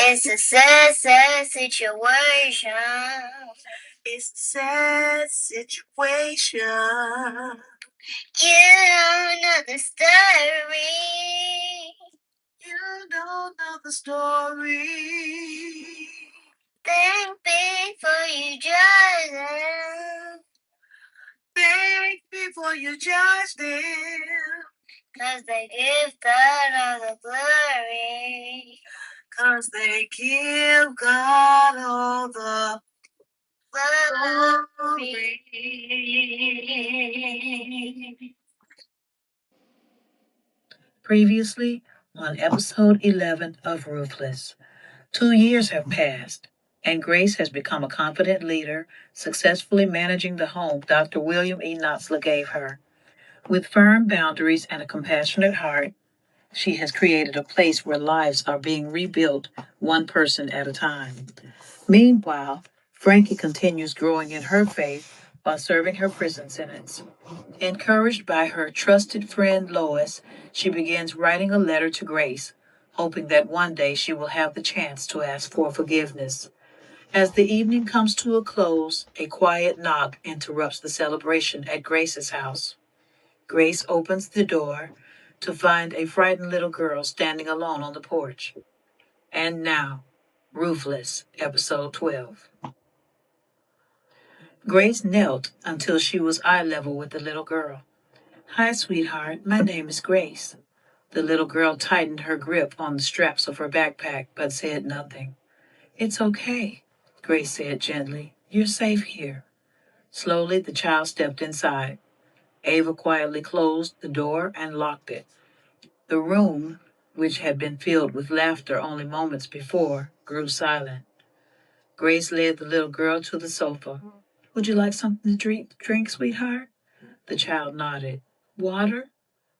It's a sad, sad situation. It's a sad situation. You don't know the story. You don't know the story. Think before you judge them. Think before you judge them. 'Cause they give God all the glory. 'Cause they give God all the glory. Previously on episode 11 of Roofless. 2 years have passed, and Grace has become a confident leader, successfully managing the home Dr. William E. Knoxler gave her. With firm boundaries and a compassionate heart, she has created a place where lives are being rebuilt one person at a time. Meanwhile, Frankie continues growing in her faith while serving her prison sentence. Encouraged by her trusted friend Lois, she begins writing a letter to Grace, hoping that one day she will have the chance to ask for forgiveness. As the evening comes to a close, a quiet knock interrupts the celebration at Grace's house. Grace opens the door to find a frightened little girl standing alone on the porch. And now, Roofless, episode 12. Grace knelt until she was eye level with the little girl. "Hi, sweetheart. My name is Grace." The little girl tightened her grip on the straps of her backpack but said nothing. "It's okay," Grace said gently. "You're safe here." Slowly, the child stepped inside. Ava quietly closed the door and locked it. The room, which had been filled with laughter only moments before, grew silent. Grace led the little girl to the sofa. "Would you like something to drink, sweetheart?" The child nodded. "Water?"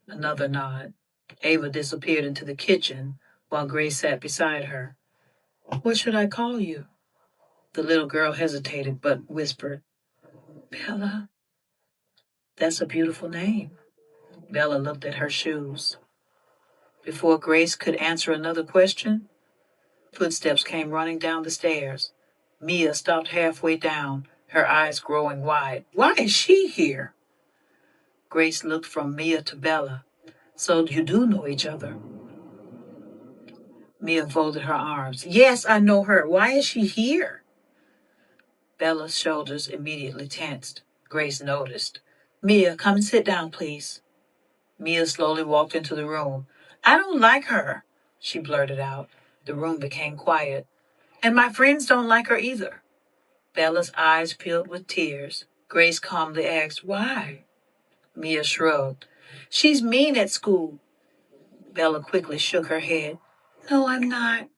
Another nod. Ava disappeared into the kitchen while Grace sat beside her. "What should I call you?" The little girl hesitated but whispered, "Bella." "That's a beautiful name." Bella looked at her shoes. Before Grace could answer another question, footsteps came running down the stairs. Mia stopped halfway down, her eyes growing wide. "Why is she here?" Grace looked from Mia to Bella. "So you do know each other?" Mia folded her arms. "Yes, I know her. Why is she here?" Bella's shoulders immediately tensed. Grace noticed. "Mia, come and sit down, please." Mia slowly walked into the room. "I don't like her," she blurted out. The room became quiet. "And my friends don't like her either." Bella's eyes filled with tears. Grace calmly asked, "Why?" Mia shrugged. "She's mean at school." Bella quickly shook her head. "No, I'm not."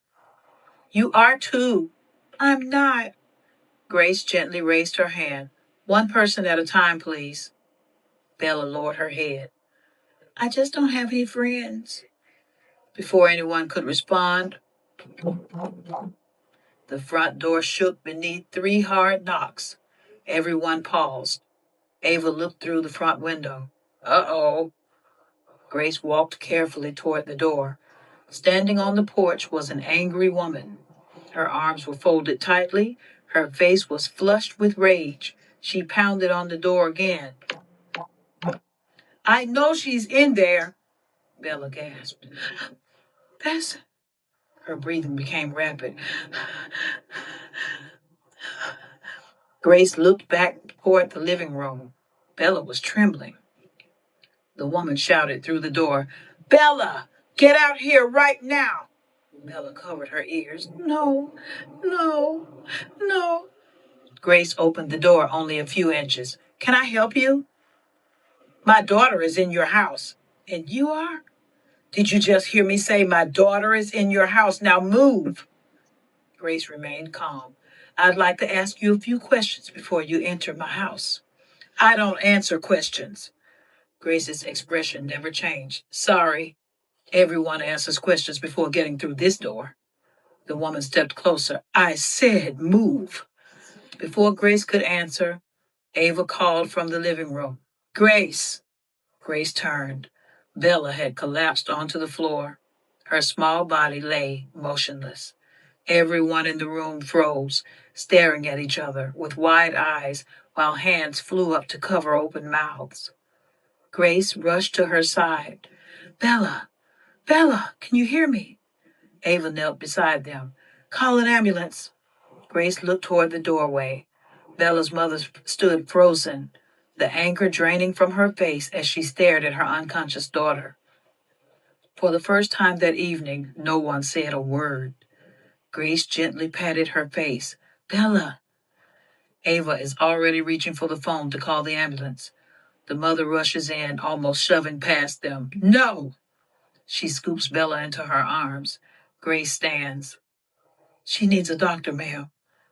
"You are too." "I'm not." Grace gently raised her hand. "One person at a time, please." Bella lowered her head. "I just don't have any friends." Before anyone could respond, the front door shook beneath 3 hard knocks. Everyone paused. Ava looked through the front window. "Uh-oh." Grace walked carefully toward the door. Standing on the porch was an angry woman. Her arms were folded tightly. Her face was flushed with rage. She pounded on the door again. "I know she's in there," Bella gasped. "That's..." Her breathing became rapid. Grace looked back toward the living room. Bella was trembling. The woman shouted through the door, "Bella, get out here right now!" Bella covered her ears. "No, no, no." Grace opened the door only a few inches. "Can I help you?" "My daughter is in your house." "And you are?" "Did you just hear me say my daughter is in your house? Now move." Grace remained calm. "I'd like to ask you a few questions before you enter my house." "I don't answer questions." Grace's expression never changed. "Sorry. Everyone answers questions before getting through this door." The woman stepped closer. "I said move." Before Grace could answer, Ava called from the living room. "Grace." Grace turned. Bella had collapsed onto the floor. Her small body lay motionless. Everyone in the room froze, staring at each other with wide eyes while hands flew up to cover open mouths. Grace rushed to her side. Bella, Bella, can you hear me? Ava knelt beside them. Call an ambulance. Grace looked toward the doorway. Bella's mother stood frozen, the anger draining from her face as she stared at her unconscious daughter. For the first time that evening, no one said a word. Grace gently patted her face. Bella! Ava is already reaching for the phone to call the ambulance. The mother rushes in, almost shoving past them. No! She scoops Bella into her arms. Grace stands. She needs a doctor, ma'am.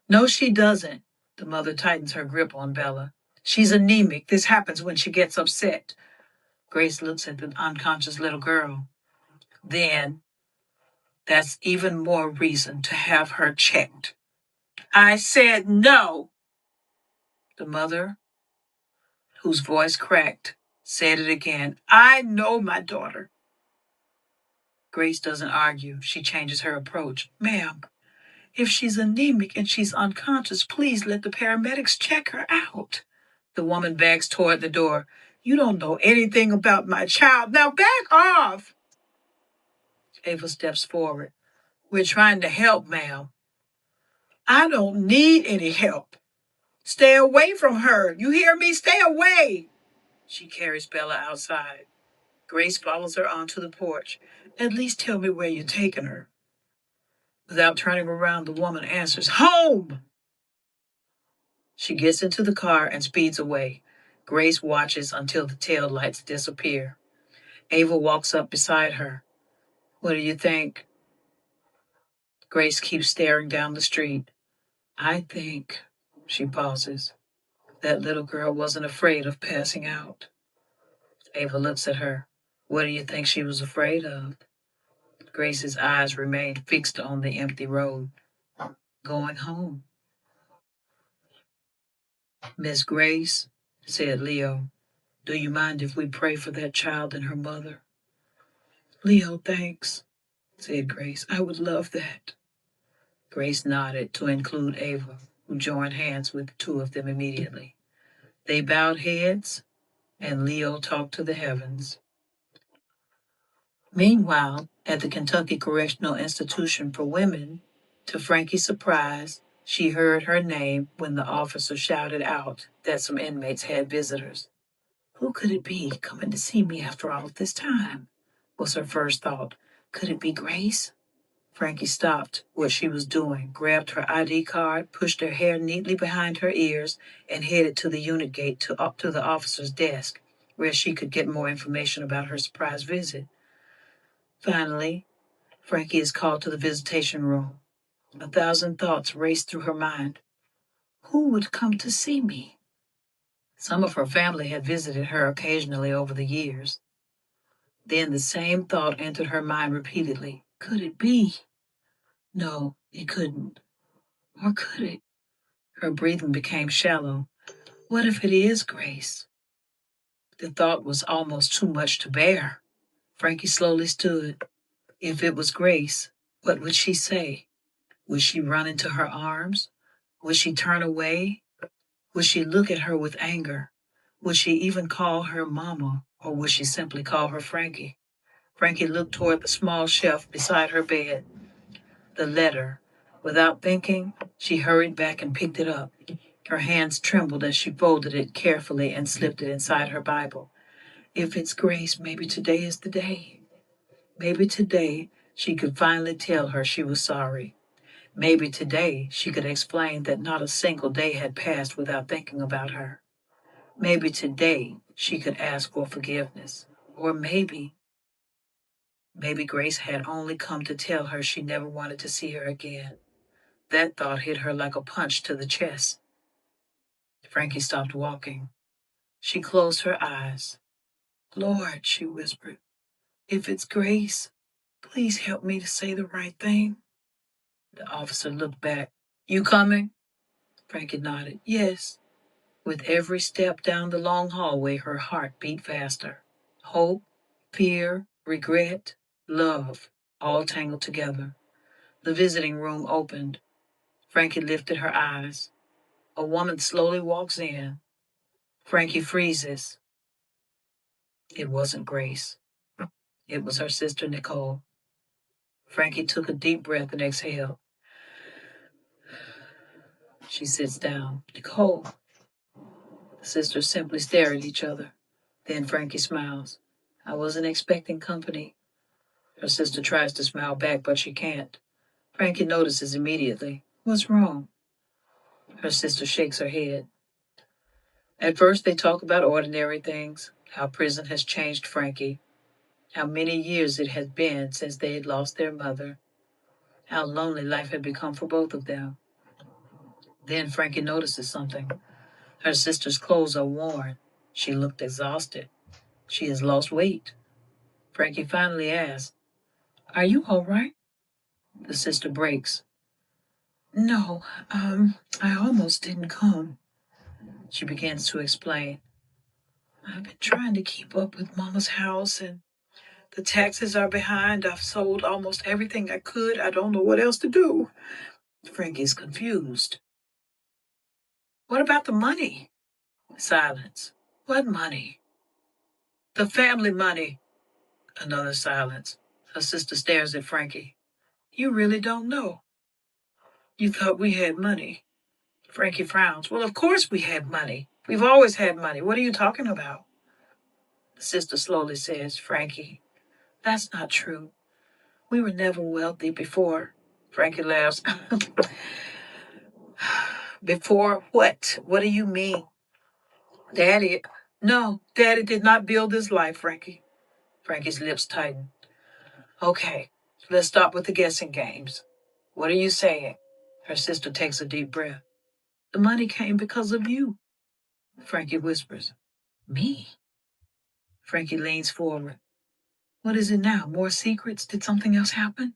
No, she doesn't. The mother tightens her grip on Bella. She's anemic. This happens when she gets upset. Grace looks at the unconscious little girl. Then, that's even more reason to have her checked. I said no. The mother, whose voice cracked, said it again. I know my daughter. Grace doesn't argue. She changes her approach. Ma'am, if she's anemic and she's unconscious, please let the paramedics check her out. The woman backs toward the door. You don't know anything about my child. Now back off. Ava steps forward. We're trying to help, ma'am. I don't need any help. Stay away from her. You hear me? Stay away. She carries Bella outside. Grace follows her onto the porch. At least tell me where you're taking her. Without turning around, the woman answers, Home! She gets into the car and speeds away. Grace watches until the tail lights disappear. Ava walks up beside her. What do you think? Grace keeps staring down the street. I think, she pauses, that little girl wasn't afraid of passing out. Ava looks at her. What do you think she was afraid of? Grace's eyes remain fixed on the empty road. Going home. Miss Grace, said Leo, do you mind if we pray for that child and her mother? Leo, thanks, said Grace. I would love that. Grace nodded to include Ava, who joined hands with the two of them immediately. They bowed heads, and Leo talked to the heavens. Meanwhile, at the Kentucky Correctional Institution for Women, to Frankie's surprise, she heard her name when the officer shouted out that some inmates had visitors. Who could it be coming to see me after all this time? Was her first thought. Could it be Grace? Frankie stopped what she was doing, grabbed her ID card, pushed her hair neatly behind her ears, and headed to the unit gate up to the officer's desk, where she could get more information about her surprise visit. Finally, Frankie is called to the visitation room. 1,000 thoughts raced through her mind. Who would come to see me? Some of her family had visited her occasionally over the years. Then the same thought entered her mind repeatedly. Could it be? No, it couldn't. Or could it? Her breathing became shallow. What if it is Grace? The thought was almost too much to bear. Frankie slowly stood. If it was Grace, what would she say? Would she run into her arms? Would she turn away? Would she look at her with anger? Would she even call her mama, or would she simply call her Frankie? Frankie looked toward the small shelf beside her bed. The letter. Without thinking, she hurried back and picked it up. Her hands trembled as she folded it carefully and slipped it inside her Bible. If it's Grace, maybe today is the day. Maybe today she could finally tell her she was sorry. Maybe today she could explain that not a single day had passed without thinking about her. Maybe today she could ask for forgiveness. Or maybe Grace had only come to tell her she never wanted to see her again. That thought hit her like a punch to the chest. Frankie stopped walking. She closed her eyes. Lord, she whispered, if it's Grace, please help me to say the right thing. The officer looked back. You coming? Frankie nodded. Yes. With every step down the long hallway, her heart beat faster. Hope, fear, regret, love, all tangled together. The visiting room opened. Frankie lifted her eyes. A woman slowly walks in. Frankie freezes. It wasn't Grace. It was her sister, Nicole. Frankie took a deep breath and exhaled. She sits down. Nicole. The sisters simply stare at each other. Then Frankie smiles. I wasn't expecting company. Her sister tries to smile back, but she can't. Frankie notices immediately. What's wrong? Her sister shakes her head. At first, they talk about ordinary things, how prison has changed Frankie, how many years it had been since they had lost their mother, how lonely life had become for both of them. Then Frankie notices something. Her sister's clothes are worn. She looked exhausted. She has lost weight. Frankie finally asks, Are you all right? The sister breaks. No, I almost didn't come. She begins to explain. I've been trying to keep up with Mama's house and the taxes are behind. I've sold almost everything I could. I don't know what else to do. Frankie's confused. What about the money? Silence. What money? The family money. Another silence. Her sister stares at Frankie. You really don't know. You thought we had money. Frankie frowns. Well, of course we had money. We've always had money. What are you talking about? The sister slowly says, Frankie, that's not true. We were never wealthy before. Frankie laughs. Before what? What do you mean? Daddy. No, Daddy did not build this life, Frankie. Frankie's lips tighten. Okay, let's stop with the guessing games. What are you saying? Her sister takes a deep breath. The money came because of you. Frankie whispers. Me? Frankie leans forward. What is it now? More secrets? Did something else happen?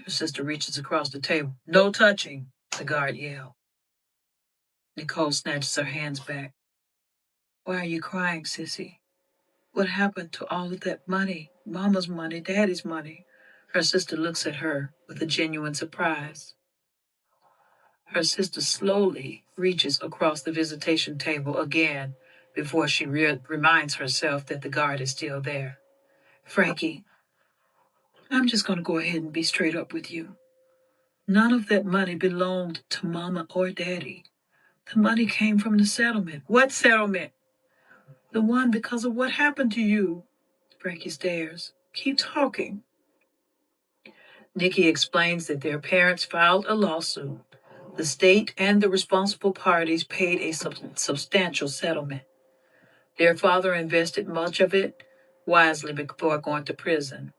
Her sister reaches across the table. No touching, the guard yelled. Nicole snatches her hands back. Why are you crying, sissy? What happened to all of that money? Mama's money, Daddy's money. Her sister looks at her with a genuine surprise. Her sister slowly reaches across the visitation table again before she reminds herself that the guard is still there. Frankie, I'm just going to go ahead and be straight up with you. None of that money belonged to Mama or Daddy. The money came from the settlement. What settlement? The one because of what happened to you. Frankie stares. Keep talking. Nikki explains that their parents filed a lawsuit. The state and the responsible parties paid a substantial settlement. Their father invested much of it wisely before going to prison.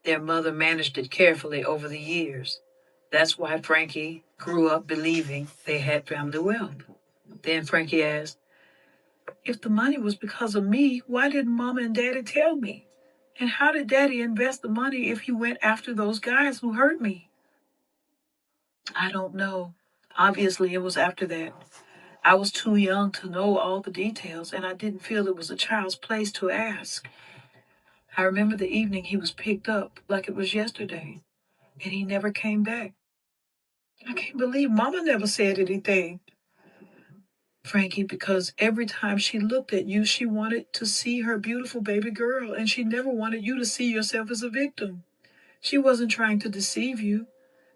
Their mother managed it carefully over the years. That's why Frankie grew up believing they had family wealth. Then Frankie asked, if the money was because of me, why didn't Mama and Daddy tell me? And how did Daddy invest the money if he went after those guys who hurt me? I don't know. Obviously, it was after that. I was too young to know all the details, and I didn't feel it was a child's place to ask. I remember the evening he was picked up like it was yesterday, and he never came back. I can't believe Mama never said anything. Frankie, because every time she looked at you, she wanted to see her beautiful baby girl, and she never wanted you to see yourself as a victim. She wasn't trying to deceive you.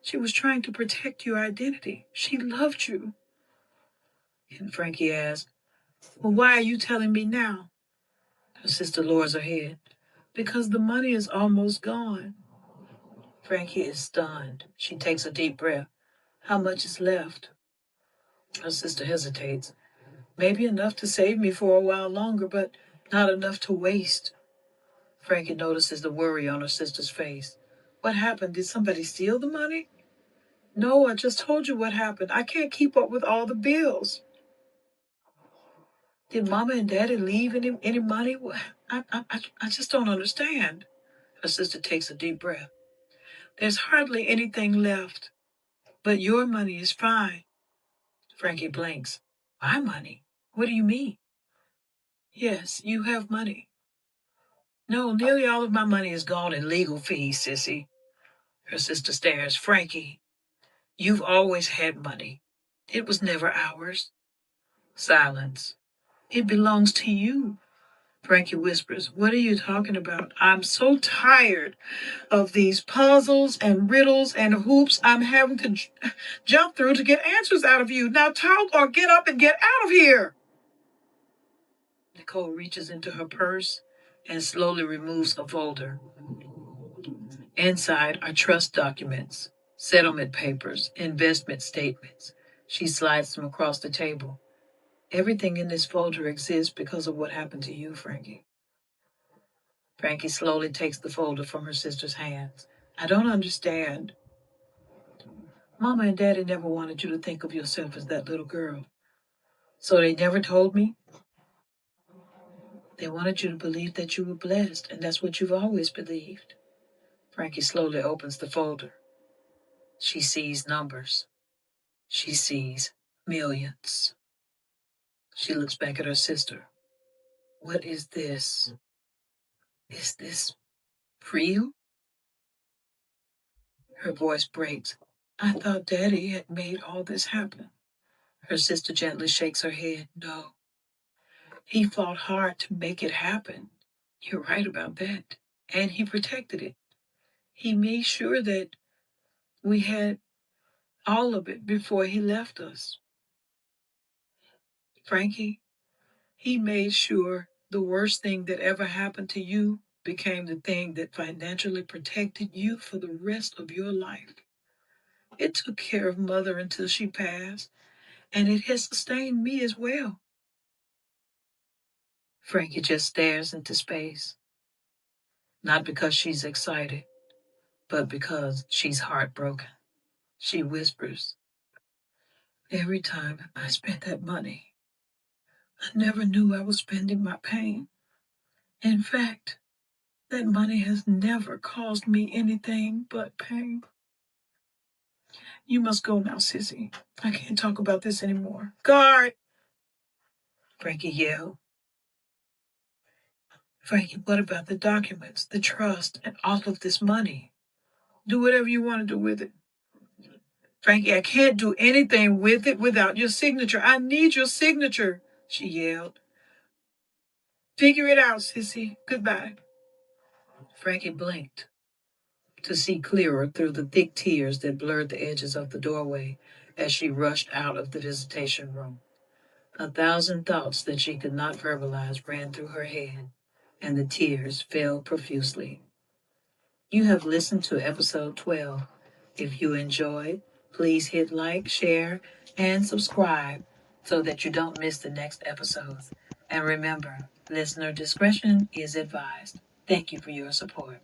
She was trying to protect your identity. She loved you. And Frankie asked, well, why are you telling me now? Her sister lowers her head. Because the money is almost gone. Frankie is stunned. She takes a deep breath. How much is left? Her sister hesitates. Maybe enough to save me for a while longer, but not enough to waste. Frankie notices the worry on her sister's face. What happened? Did somebody steal the money? No, I just told you what happened. I can't keep up with all the bills. Did Mama and Daddy leave any money? I just don't understand. Her sister takes a deep breath. There's hardly anything left, but your money is fine. Frankie blinks. My money? What do you mean? Yes, you have money. No, nearly all of my money is gone in legal fees, sissy. Her sister stares. Frankie, you've always had money. It was never ours. Silence. It belongs to you. Frankie whispers, what are you talking about? I'm so tired of these puzzles and riddles and hoops I'm having to jump through to get answers out of you. Now talk or get up and get out of here. Nicole reaches into her purse and slowly removes a folder. Inside are trust documents, settlement papers, investment statements. She slides them across the table. Everything in this folder exists because of what happened to you, Frankie. Frankie slowly takes the folder from her sister's hands. I don't understand. Mama and Daddy never wanted you to think of yourself as that little girl. So they never told me? They wanted you to believe that you were blessed, and that's what you've always believed. Frankie slowly opens the folder. She sees numbers. She sees millions. She looks back at her sister. What is this? Is this real? Her voice breaks. I thought Daddy had made all this happen. Her sister gently shakes her head. No. He fought hard to make it happen. You're right about that. And he protected it. He made sure that we had all of it before he left us. Frankie, he made sure the worst thing that ever happened to you became the thing that financially protected you for the rest of your life. It took care of Mother until she passed, and it has sustained me as well. Frankie just stares into space, not because she's excited, but because she's heartbroken. She whispers, every time I spent that money, I never knew I was spending my pain. In fact, that money has never caused me anything but pain. You must go now, Sissy. I can't talk about this anymore. Guard! Frankie yelled. Frankie, what about the documents, the trust, and all of this money? Do whatever you want to do with it. Frankie, I can't do anything with it without your signature. I need your signature, she yelled. Figure it out, Sissy. Goodbye. Frankie blinked to see clearer through the thick tears that blurred the edges of the doorway as she rushed out of the visitation room. 1,000 thoughts that she could not verbalize ran through her head, and the tears fell profusely. You have listened to episode 12. If you enjoyed, please hit like, share, and subscribe so that you don't miss the next episode. And remember, listener discretion is advised. Thank you for your support.